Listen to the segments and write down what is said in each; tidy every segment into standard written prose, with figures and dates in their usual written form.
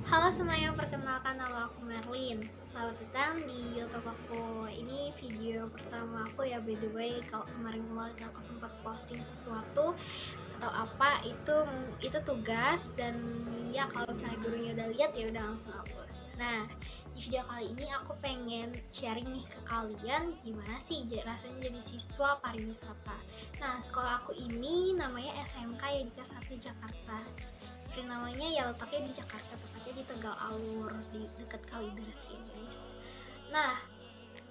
Halo semuanya, perkenalkan nama aku Merlin. Selamat datang di YouTube aku. Ini video pertama aku ya, by the way. Kalau kemarin-kemarin aku sempat posting sesuatu atau apa itu tugas, dan ya kalau misalnya gurunya udah lihat ya udah langsung hapus. Nah, di video kali ini aku pengen sharing nih ke kalian gimana sih rasanya jadi siswa pariwisata. Nah, sekolah aku ini namanya SMK Yadika Sakti Jakarta. Seperti namanya ya, letaknya di Jakarta, tepatnya di Tegal Alur, di dekat Kalideres ya guys. Nah,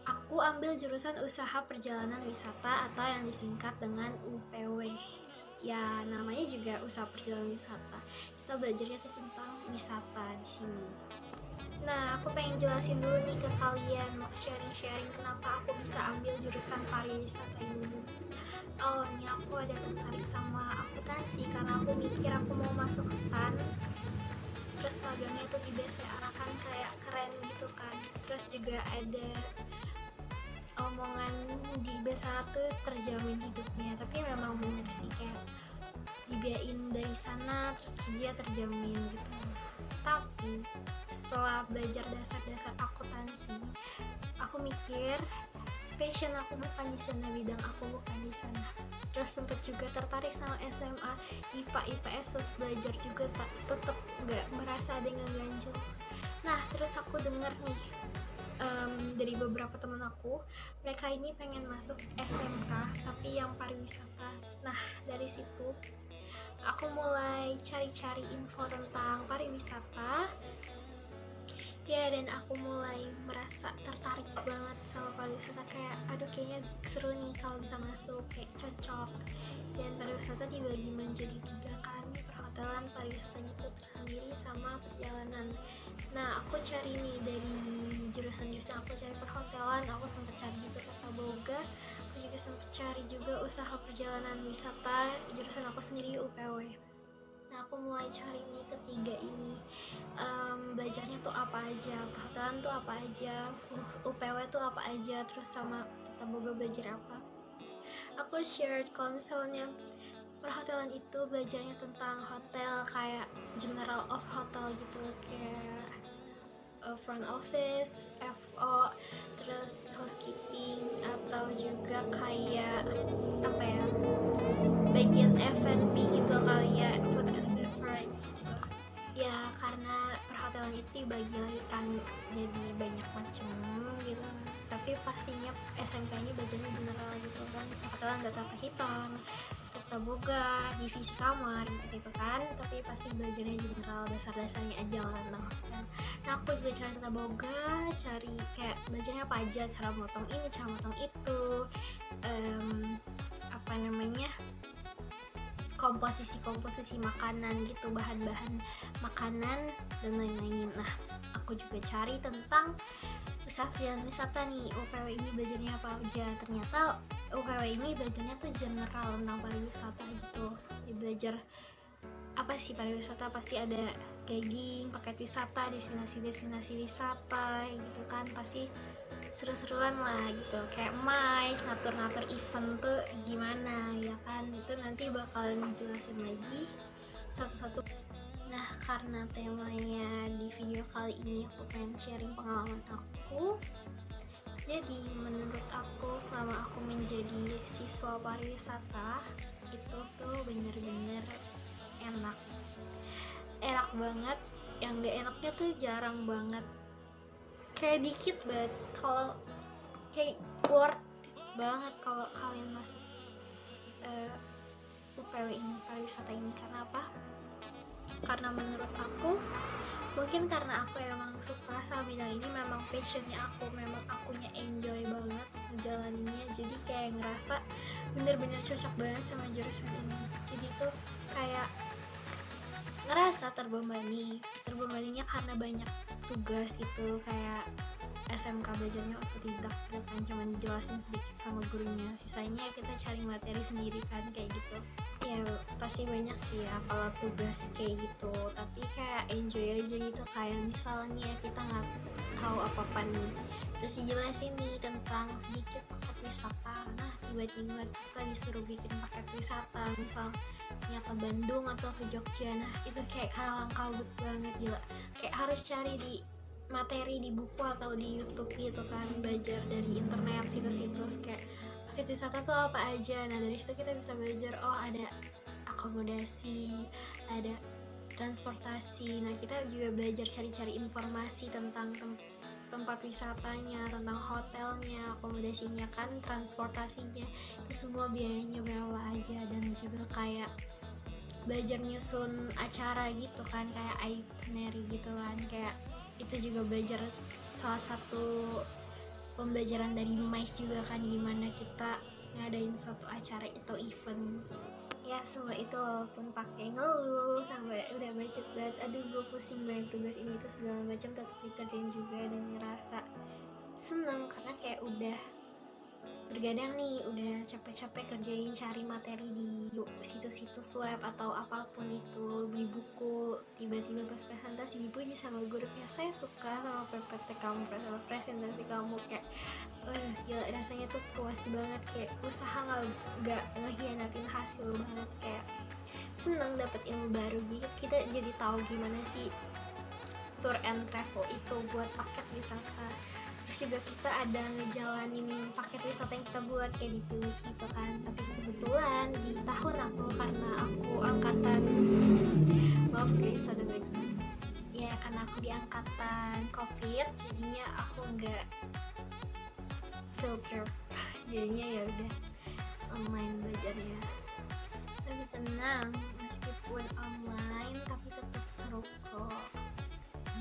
aku ambil jurusan usaha perjalanan wisata atau yang disingkat dengan UPW. Ya, namanya juga usaha perjalanan wisata. Kita belajarnya tuh tentang wisata di sini. Nah, aku pengen jelasin dulu nih ke kalian, mau sharing-sharing kenapa aku bisa ambil jurusan pariwisata ini. Awalnya aku ada tertarik sama akuntansi karena aku mikir aku mau masuk STAN, terus magangnya tuh di BCA kan kayak keren gitu kan. Terus juga ada omongan di BCA tuh terjamin hidupnya, tapi memang bener sih kayak dibiayain dari sana terus kerja terjamin gitu. Tapi setelah belajar dasar-dasar akuntansi, aku mikir passion aku bukan di sana, bidang aku bukan di sana. Terus sempet juga tertarik sama SMA, IPA, IPS, terus belajar juga tetep nggak merasa ada yang ngeganjel. Nah, terus aku dengar nih dari beberapa temen aku, mereka ini pengen masuk SMK tapi yang pariwisata. Nah, dari situ aku mulai cari-cari info tentang pariwisata ya, dan aku mulai merasa tertarik banget sama pariwisata. Kayak aduh, kayaknya seru nih kalau bisa masuk, kayak cocok. Dan pariwisata dibagi menjadi 3 kan, perhotelan, pariwisatanya itu tersendiri, sama perjalanan. Nah, aku cari nih dari jurusan-jurusan, aku cari perhotelan, aku sempat cari juga tata boga, aku juga sempat cari juga usaha perjalanan wisata, jurusan aku sendiri UPW. Nah, aku mulai cari nih ketiga ini, belajarnya tuh apa aja, perhotelan tuh apa aja, UPW tuh apa aja, terus sama tata boga belajar apa. Aku share kalau misalnya perhotelan itu belajarnya tentang hotel, kayak general of hotel gitu, kayak front office, FO, terus housekeeping, atau juga kayak apa ya, bagian F&B gitu kali ya, food and beverage gitu. Ya karena perhotelan itu dibagi lagi kan jadi banyak macam gitu, tapi pastinya SMK ini bagiannya general gitu kan. Perhotelan ada tata hitam, tata boga, divisi kamar gitu kan, tapi pasti belajarnya general, dasar-dasarnya aja lah tentang hotel. Nah, aku juga cari tata boga, cari kayak belajarnya apa aja, cara motong ini, cara motong itu, apa namanya, komposisi makanan gitu, bahan-bahan makanan dan lain-lain. Nah, aku juga cari tentang usaha wisata nih, UPW ini belajarnya apa aja. Ternyata UPW ini belajarnya tuh general tentang pariwisata gitu. Jadi belajar apa sih pariwisata, pasti ada gagging, paket wisata, destinasi wisata gitu kan, pasti seru-seruan lah gitu, kayak mais ngatur-ngatur event tuh gimana ya kan, itu nanti bakalan dijelasin lagi satu-satu. Nah, karena temanya di video kali ini aku pengen sharing pengalaman aku, jadi menurut aku selama aku menjadi siswa pariwisata itu tuh bener-bener enak, enak banget. Yang gak enaknya tuh jarang banget, kayak dikit banget. Kalau kayak worth it banget kalau kalian masuk UPW ini, pariwisata ini. Karena apa? Karena menurut aku, mungkin karena aku emang suka sama bidang ini, memang passionnya aku, memang akunya enjoy banget ngejalaninnya, jadi kayak ngerasa bener-bener cocok banget sama jurusan ini. Jadi tuh kayak ngerasa terbebaninya karena banyak tugas gitu, kayak SMK belajarnya otodidak gitu kan, cuma dijelasin sedikit sama gurunya, sisanya kita cari materi sendiri kan, kayak gitu. Ya pasti banyak sih ya kalau tugas kayak gitu, tapi kayak enjoy aja gitu. Kayak misalnya kita nggak tahu apa-apa nih, terus dijelasin nih tentang sedikit paket wisata. Nah tiba-tiba kita disuruh bikin paket wisata, misalnya ke Bandung atau ke Jogja. Nah itu kayak kalang kabut banget, gila. Kayak harus cari di materi di buku atau di YouTube gitu kan, belajar dari internet, situs-situs kayak paket wisata tuh apa aja. Nah dari situ kita bisa belajar, oh ada akomodasi, ada transportasi. Nah kita juga belajar cari-cari informasi tentang tempat wisatanya, tentang hotelnya, akomodasinya kan, transportasinya, itu semua biayanya berapa aja. Dan juga kayak belajar nyusun acara gitu kan, kayak itinerary gitu kan, kayak itu juga belajar, salah satu pembelajaran dari MICE juga kan, gimana kita ngadain suatu acara atau event. Ya semua itu walaupun pakai ngeluh sampai udah budget banget, aduh gue pusing banyak tugas ini itu segala macam, tetap dikerjain juga dan ngerasa seneng karena kayak udah bergadang nih, udah capek-capek kerjain cari materi di situs-situs web atau apapun itu, beli buku, tiba-tiba pas presentasi dipuji sama guru, kayak saya suka sama PPT kamu, presentasi kamu, kayak gila rasanya tuh puas banget, kayak usaha nggak ngehianatin hasil banget, kayak seneng dapet ilmu baru gitu. Kita jadi tahu gimana sih tour and travel itu buat paket wisata. Terus juga kita ada ngejalanin paket wisata yang kita buat kayak dipilih gitu kan. Tapi kebetulan di tahun aku, karena aku angkatan, maaf guys ada backsound ya, karena aku di angkatan COVID, jadinya aku nggak filter jadinya ya udah online belajarnya. Tapi tenang, meskipun online tapi tetap seru kok.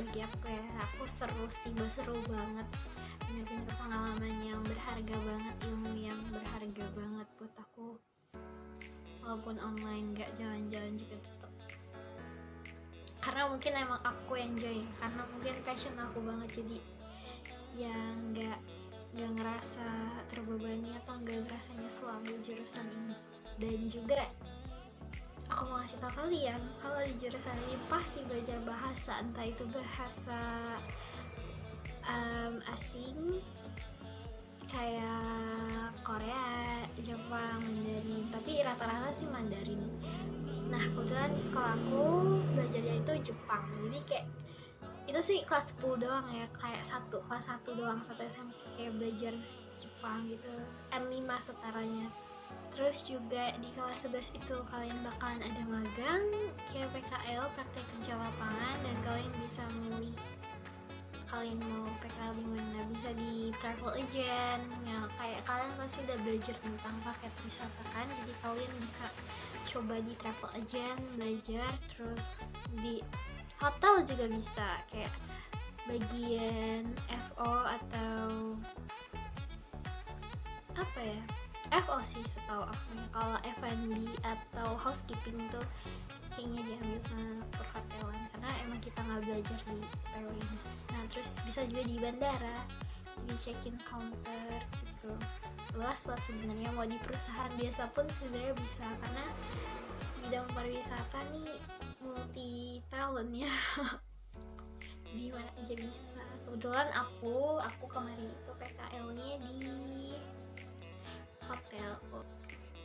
Bagi aku ya, aku seru sih, seru banget, bener-bener pengalaman yang berharga banget, ilmu yang berharga banget buat aku. Walaupun online gak jalan-jalan juga tetap, karena mungkin emang aku enjoy, karena mungkin passion aku banget, jadi ya gak ngerasa terbebani atau gak ngerasa nyesel ambil jurusan ini. Dan juga aku mau ngasih tau kalian kalau di jurusan ini pasti belajar bahasa, entah itu bahasa asing kayak Korea, Jepang, Mandarin, tapi rata-rata sih Mandarin. Nah kebetulan di sekolahku belajarnya itu Jepang, jadi kayak itu sih kelas 10 doang ya, kayak kelas 1 doang, 1 SMP kayak belajar Jepang gitu, N5 setaranya. Terus juga di kelas 11 itu kalian bakalan ada magang kayak PKL, praktek kerja lapangan, dan kalian bisa milih kalian mau PKL di mana, bisa di travel agent ya, kayak kalian pasti udah belajar tentang paket wisata kan, jadi kalian bisa coba di travel agent belajar. Terus di hotel juga bisa, kayak bagian FO atau apa ya, FO sih setahu aku. Kalau F&B atau housekeeping tuh kayaknya diambil sama perhotelan, karena emang kita nggak belajar di PW ini. Nah terus bisa juga di bandara, di check-in counter gitu. Luas lah sebenarnya, mau di perusahaan biasa pun sebenarnya bisa, karena bidang pariwisata nih multi talent ya. Di mana aja bisa. Kebetulan aku kemarin itu PKL-nya di hotel.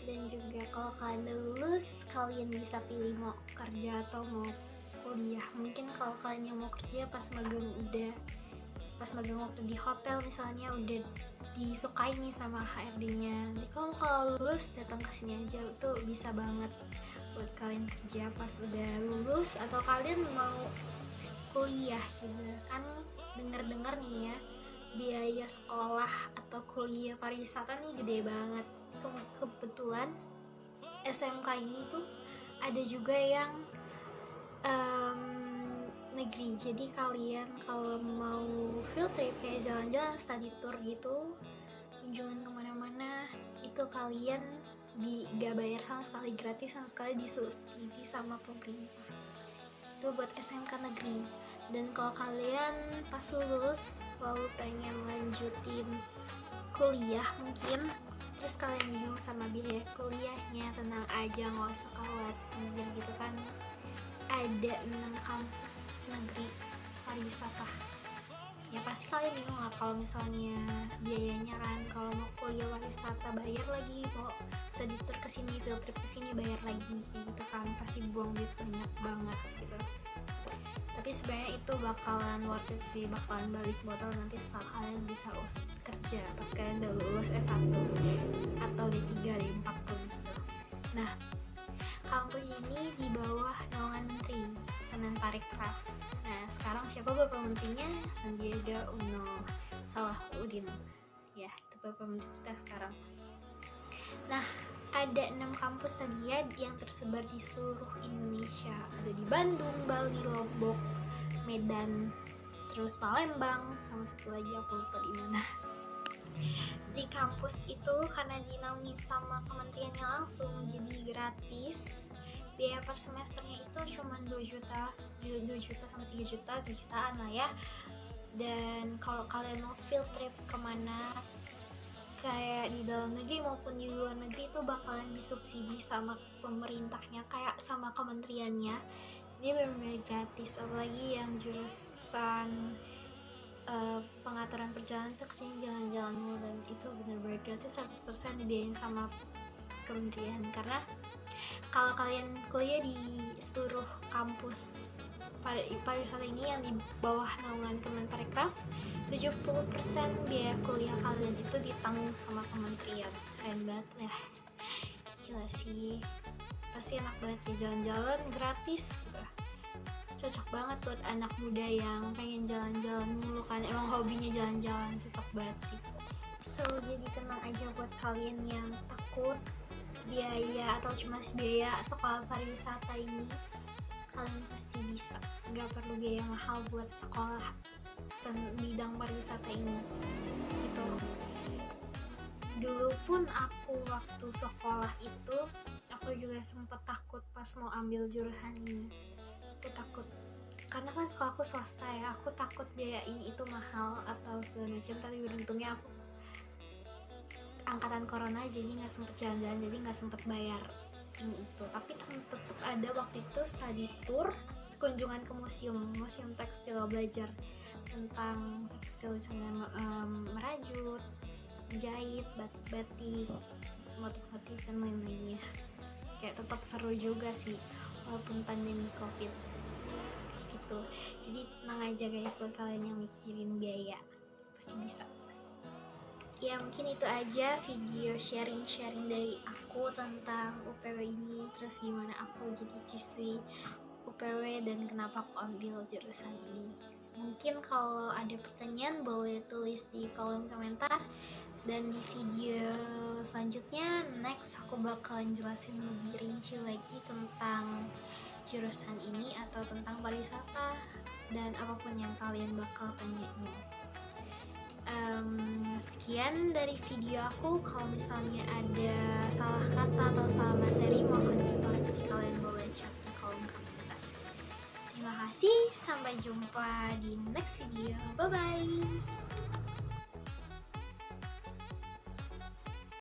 Dan juga kalau kalian udah lulus, kalian bisa pilih mau kerja atau mau kuliah. Mungkin kalau kalian yang mau kerja pas magang waktu di hotel misalnya udah disukai nih sama HRD-nya, jadi kalau lulus datang ke sini aja, itu bisa banget buat kalian kerja pas udah lulus. Atau kalian mau kuliah gitu kan, dengar nih ya, biaya sekolah atau kuliah pariwisata nih gede banget. Kebetulan SMK ini tuh ada juga yang negeri, jadi kalian kalau mau field trip kayak jalan-jalan study tour gitu, kunjungan kemana-mana, itu kalian gak bayar sama sekali, gratis sama sekali, disubsidi sama pemerintah. Itu buat SMK negeri. Dan kalau kalian pas lulus lalu pengen lanjutin kuliah mungkin, terus kalian bingung sama biaya kuliahnya, tenang aja, nggak usah khawatir gitu kan, ada 6 kampus negeri pariwisata Ya pasti kalian bingung lah kalau misalnya biayanya kan, kalau mau kuliah pariwisata bayar lagi, mau study tour kesini, field trip kesini bayar lagi kayak gitu kan, pasti buang duit banyak banget gitu. Tapi sebenarnya itu bakalan worth it sih, bakalan balik modal nanti setelah kalian bisa kerja pas kalian udah lulus S1 atau D3, D4 tuh gitu. Nah, kampus ini di bawah naungan Menteri Kemenparekraf. Nah, sekarang siapa Bapak Menterinya? Sandiaga Uno Salahuddin. Ya, itu Bapak Menteri kita sekarang. Nah, ada 6 kampus tadi ya yang tersebar di seluruh Indonesia. Ada di Bandung, Bali, Lombok, Medan, terus Palembang, sama satu lagi aku lupa di mana. Di kampus itu karena dinaungi sama kementeriannya langsung, jadi gratis. Biaya per semesternya itu cuma 2 juta sampai 3 jutaan lah ya. Dan kalau kalian mau field trip kemana, kayak di dalam negeri maupun di luar negeri itu bakalan disubsidi sama pemerintahnya, kayak sama kementeriannya. Dia benar-benar gratis, apalagi yang jurusan pengaturan perjalanan itu kerjanya jalan-jalan mulu, dan itu benar-benar gratis 100% dibiayain sama kementerian. Karena kalau kalian kuliah di seluruh kampus pariwisata ini yang di bawah naungan Kemenparekraf, 70% biaya kuliah kalian itu ditanggung sama kementerian. Keren banget ya, gila sih, pasti enak banget ya jalan-jalan gratis gitu. Cocok banget buat anak muda yang pengen jalan-jalan mulu kan, emang hobinya jalan-jalan, cocok banget sih. So, jadi tenang aja buat kalian yang takut biaya atau cuma biaya sekolah pariwisata ini, kalian pasti bisa, gak perlu biaya mahal buat sekolah bidang pariwisata ini gitu. Dulu pun aku waktu sekolah itu, aku juga sempet takut pas mau ambil jurusan ini. Aku takut karena kan sekolah aku swasta ya, aku takut biaya ini itu mahal atau segala macam. Tapi beruntungnya aku angkatan corona jadi nggak sempet jalan-jalan, jadi nggak sempet bayar ini itu. Tapi tetap ada waktu itu study tour, kunjungan ke museum tekstil, belajar tentang tekstil di sana, merajut, jahit, batik, motif-motif dan lain-lainnya. Kayak tetap seru juga sih walaupun pandemi COVID gitu. Jadi tenang aja guys, buat kalian yang mikirin biaya, pasti bisa. Ya mungkin itu aja video sharing dari aku tentang UPW ini, terus gimana aku jadi siswi UPW dan kenapa aku ambil jurusan ini. Mungkin kalau ada pertanyaan boleh tulis di kolom komentar, dan di video selanjutnya next aku bakalan jelasin lebih rinci lagi tentang jurusan ini atau tentang pariwisata dan apapun yang kalian bakal tanyain. Sekian dari video aku. Kalau misalnya ada salah kata atau salah materi, mohon dikoreksi, kalian boleh chat di kolom komentar. Terima kasih, sampai jumpa di next video. Bye bye.